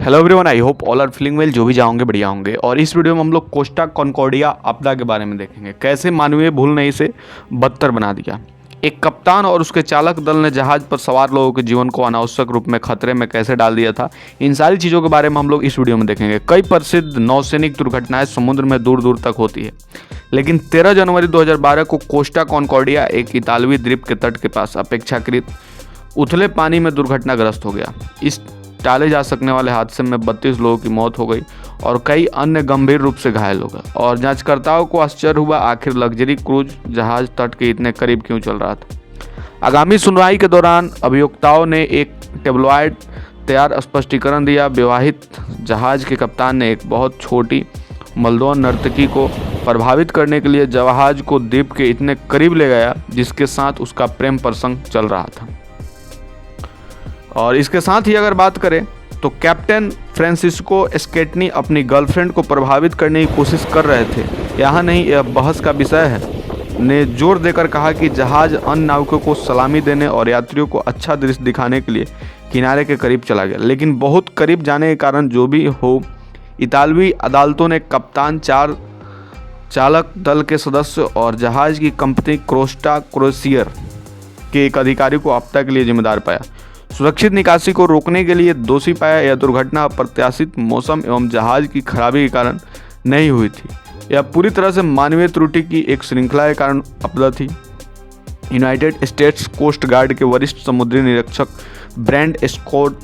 Hello everyone, I hope all are feeling well. जो भी जाओगे बढ़िया होंगे। और इस वीडियो में हम लोग कोस्टा कॉन्कॉर्डिया आपदा के बारे में देखेंगे, कैसे मानवीय भूल ने इसे बदतर बना दिया। एक कप्तान और उसके चालक दल ने जहाज पर सवार लोगों के जीवन को अनावश्यक रूप में खतरे में कैसे डाल दिया था, इन सारी चीज़ों के बारे में हम लोग इस वीडियो में देखेंगे। कई प्रसिद्ध नौसैनिक दुर्घटनाएं समुद्र में दूर दूर तक होती है, लेकिन 13 जनवरी 2012 को कोस्टा कॉन्कॉर्डिया एक इतालवी द्वीप के तट के पास अपेक्षाकृत उथले पानी में दुर्घटनाग्रस्त हो गया। इस टाले जा सकने वाले हादसे में 32 लोगों की मौत हो गई और कई अन्य गंभीर रूप से घायल हो गए। और जांचकर्ताओं को आश्चर्य हुआ, आखिर लग्जरी क्रूज जहाज तट के इतने करीब क्यों चल रहा था। आगामी सुनवाई के दौरान अभियुक्ताओं ने एक टेबलॉयड तैयार स्पष्टीकरण दिया। विवाहित जहाज के कप्तान ने एक बहुत छोटी मल्दोन नर्तकी को प्रभावित करने के लिए जहाज को द्वीप के इतने करीब ले गया जिसके साथ उसका प्रेम प्रसंग चल रहा था। और इसके साथ ही अगर बात करें तो कैप्टन फ्रांसिस्को स्केटनी अपनी गर्लफ्रेंड को प्रभावित करने की कोशिश कर रहे थे। यहाँ नहीं, यह बहस का विषय है। ने जोर देकर कहा कि जहाज अन्य नाविकों को सलामी देने और यात्रियों को अच्छा दृश्य दिखाने के लिए किनारे के करीब चला गया, लेकिन बहुत करीब जाने के कारण जो भी हो, इतालवी अदालतों ने कप्तान, चालक दल के सदस्य और जहाज की कंपनी कोस्टा क्रोसियर के एक अधिकारी को आपदा के लिए जिम्मेदार पाया। सुरक्षित निकासी को रोकने के लिए दोषी पाया। यह दुर्घटना अप्रत्याशित मौसम एवं जहाज की खराबी के कारण नहीं हुई थी, यह पूरी तरह से मानवीय त्रुटि की एक श्रृंखला के कारण आपदा थी। यूनाइटेड स्टेट्स कोस्ट गार्ड के वरिष्ठ समुद्री निरीक्षक ब्रैंड स्कॉट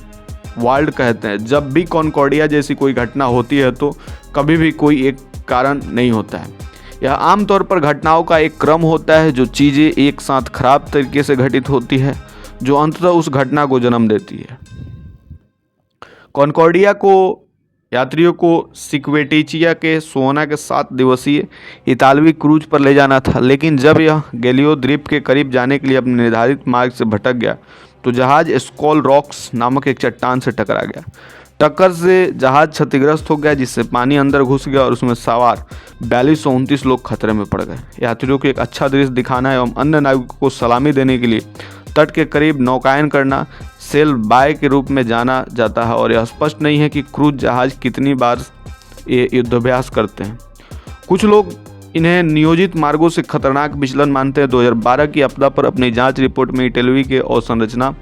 वाल्ड कहते हैं, जब भी कॉन्कॉर्डिया जैसी कोई घटना होती है तो कभी भी कोई एक कारण नहीं होता है। यह आमतौर पर घटनाओं का एक क्रम होता है, जो चीज़ें एक साथ खराब तरीके से घटित होती है, जो अंततः उस घटना को जन्म देती है। कॉन्कॉर्डिया को यात्रियों को सिक्वेटिचिया के सोना के 7 दिवसीय इतालवी क्रूज पर ले जाना था, लेकिन जब यह गैलियो द्वीप के करीब जाने के लिए अपने निर्धारित मार्ग से भटक गया तो जहाज स्कॉल रॉक्स नामक एक चट्टान से टकरा गया। टक्कर से जहाज क्षतिग्रस्त हो गया, जिससे पानी अंदर घुस गया और उसमें सवार 4229 लोग खतरे में पड़ गए। यात्रियों को एक अच्छा दृश्य दिखाना एवं अन्य नाविकों को सलामी देने के लिए तट के करीब नौकायन करना सेल बाय के रूप में जाना जाता है, और यह स्पष्ट नहीं है कि क्रूज जहाज कितनी बार ये युद्धाभ्यास करते हैं। कुछ लोग इन्हें नियोजित मार्गों से खतरनाक विचलन मानते हैं। 2012 की आपदा पर अपनी जांच रिपोर्ट में इटली के अवसंरचना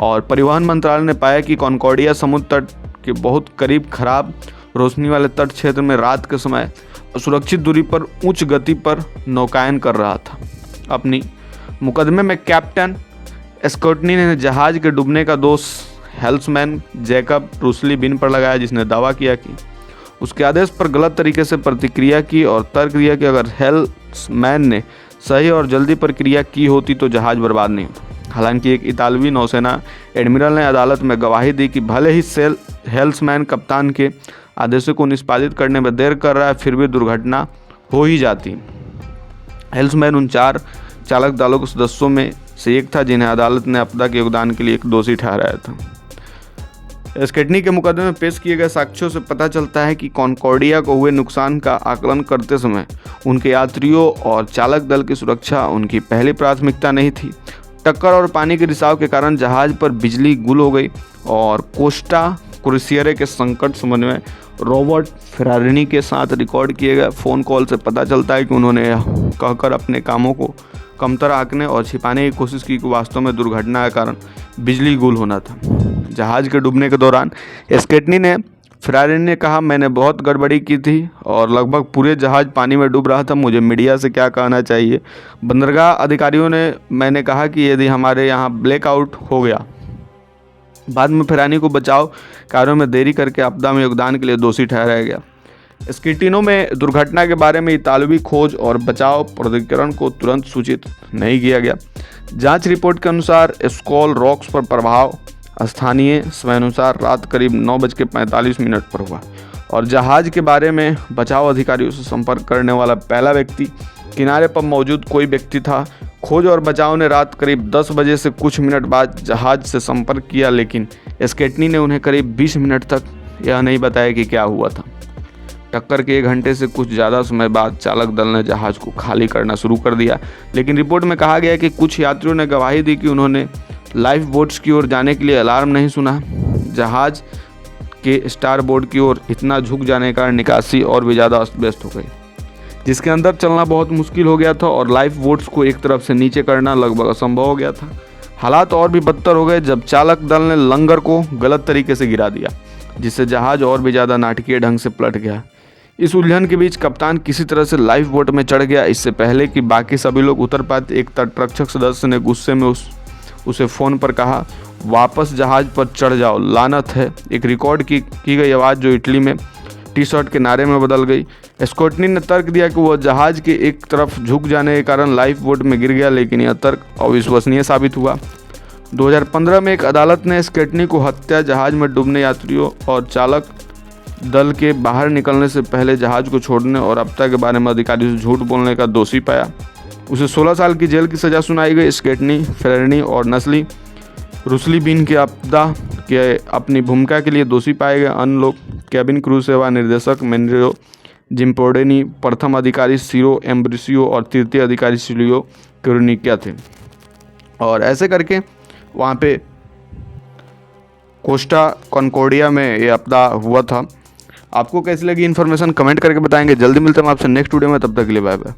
और परिवहन मंत्रालय ने पाया कि कॉन्कॉर्डिया समुद्र तट के बहुत करीब खराब रोशनी वाले तट क्षेत्र में रात के समय सुरक्षित दूरी पर उच्च गति पर नौकायन कर रहा था। अपनी मुकदमे में कैप्टन स्कॉटनी ने जहाज के डूबने का दोष हेल्समैन जैकब रूसली बिन पर लगाया, जिसने दावा किया कि उसके आदेश पर गलत तरीके से प्रतिक्रिया की और तर्क दिया कि अगर हेल्समैन ने सही और जल्दी प्रक्रिया की होती तो जहाज बर्बाद नहीं होता। हालांकि एक इतालवी नौसेना एडमिरल ने अदालत में गवाही दी कि भले ही हेल्समैन कप्तान के आदेशों को निष्पादित करने में देर कर रहा है, फिर भी दुर्घटना हो ही जाती। हेल्समैन उन 4 चालक दलों के सदस्यों में से एक था जिन्हें अदालत ने आपदा के योगदान के लिए एक दोषी ठहराया था। स्केटनी के मुकदमे में पेश किए गए साक्ष्यों से पता चलता है कि कॉन्कॉर्डिया को हुए नुकसान का आकलन करते समय उनके यात्रियों और चालक दल की सुरक्षा उनकी पहली प्राथमिकता नहीं थी। टक्कर और पानी के रिसाव के कारण जहाज पर बिजली गुल हो गई और कोस्टा क्रोसियर के संकट समन्वय रॉबर्ट फेरारिनी के साथ रिकॉर्ड किए गए फ़ोन कॉल से पता चलता है कि उन्होंने यह कहकर अपने कामों को कमतर आंकने और छिपाने की कोशिश की कि वास्तव में दुर्घटना के कारण बिजली गुल होना था। जहाज के डूबने के दौरान स्केटनी ने फेरारिनी ने कहा, मैंने बहुत गड़बड़ी की थी और लगभग पूरे जहाज पानी में डूब रहा था। मुझे मीडिया से क्या कहना चाहिए। बंदरगाह अधिकारियों ने मैंने कहा कि यदि हमारे यहाँ ब्लैकआउट हो गया। बाद में फेरारिनी को बचाव कार्यों में देरी करके आपदा में योगदान के लिए दोषी ठहराया गया। स्कीटिनो में दुर्घटना के बारे में इतालवी खोज और बचाव प्राधिकरण को तुरंत सूचित नहीं किया गया। जांच रिपोर्ट के अनुसार स्कॉल रॉक्स पर प्रभाव स्थानीय समयानुसार रात करीब 9:45 पर हुआ और जहाज के बारे में बचाव अधिकारियों से संपर्क करने वाला पहला व्यक्ति किनारे पर मौजूद कोई व्यक्ति था। खोज और बचाव ने रात करीब 10 बजे से कुछ मिनट बाद जहाज से संपर्क किया, लेकिन स्केटनी ने उन्हें करीब 20 मिनट तक यह नहीं बताया कि क्या हुआ था। टक्कर के 1 घंटे से कुछ ज़्यादा समय बाद चालक दल ने जहाज को खाली करना शुरू कर दिया, लेकिन रिपोर्ट में कहा गया कि कुछ यात्रियों ने गवाही दी कि उन्होंने लाइफ बोट्स की ओर जाने के लिए अलार्म नहीं सुना। जहाज के स्टार बोर्ड की ओर इतना झुक जाने का निकासी और भी ज़्यादा अस्त व्यस्त हो गई, जिसके अंदर चलना बहुत मुश्किल हो गया था और लाइफ बोट्स को एक तरफ से नीचे करना लगभग असंभव हो गया था। हालात और भी बदतर हो गए जब चालक दल ने लंगर को गलत तरीके से गिरा दिया, जिससे जहाज और भी ज़्यादा नाटकीय ढंग से पलट गया। इस उलझन के बीच कप्तान किसी तरह से लाइफ बोट में चढ़ गया। इससे पहले कि बाकी सभी लोग उतर पाते, एक तटरक्षक सदस्य ने गुस्से में उसे फ़ोन पर कहा, वापस जहाज पर चढ़ जाओ, लानत है। एक रिकॉर्ड की गई आवाज़ जो इटली में टी शर्ट के नारे में बदल गई। स्कॉटनी ने तर्क दिया कि वह जहाज के एक तरफ झुक जाने के कारण लाइफ बोट में गिर गया, लेकिन यह तर्क अविश्वसनीय साबित हुआ। 2015 में एक अदालत ने स्कॉटनी को हत्या, जहाज में डूबने यात्रियों और चालक दल के बाहर निकलने से पहले जहाज को छोड़ने और आपदा के बारे में अधिकारियों से झूठ बोलने का दोषी पाया। उसे 16 साल की जेल की सज़ा सुनाई गई। स्कॉटनी, फेरेनी और नस्ली रुसलीबीन के आपदा के अपनी भूमिका के लिए दोषी पाए गए अन्य लोग कैबिन क्रू सेवा निर्देशक मेनरियो जिम्पोर्डेनी, प्रथम अधिकारी सीरो एम्ब्रिसियो और तृतीय अधिकारी सिलियो क्यूरनिकिया थे। और ऐसे करके वहाँ पे कोस्टा कॉन्कोर्डिया में ये आपदा हुआ था। आपको कैसी लगी इन्फॉर्मेशन कमेंट करके बताएंगे। जल्दी मिलते हैं आपसे नेक्स्ट वीडियो में, तब तक के लिए बाय बाय।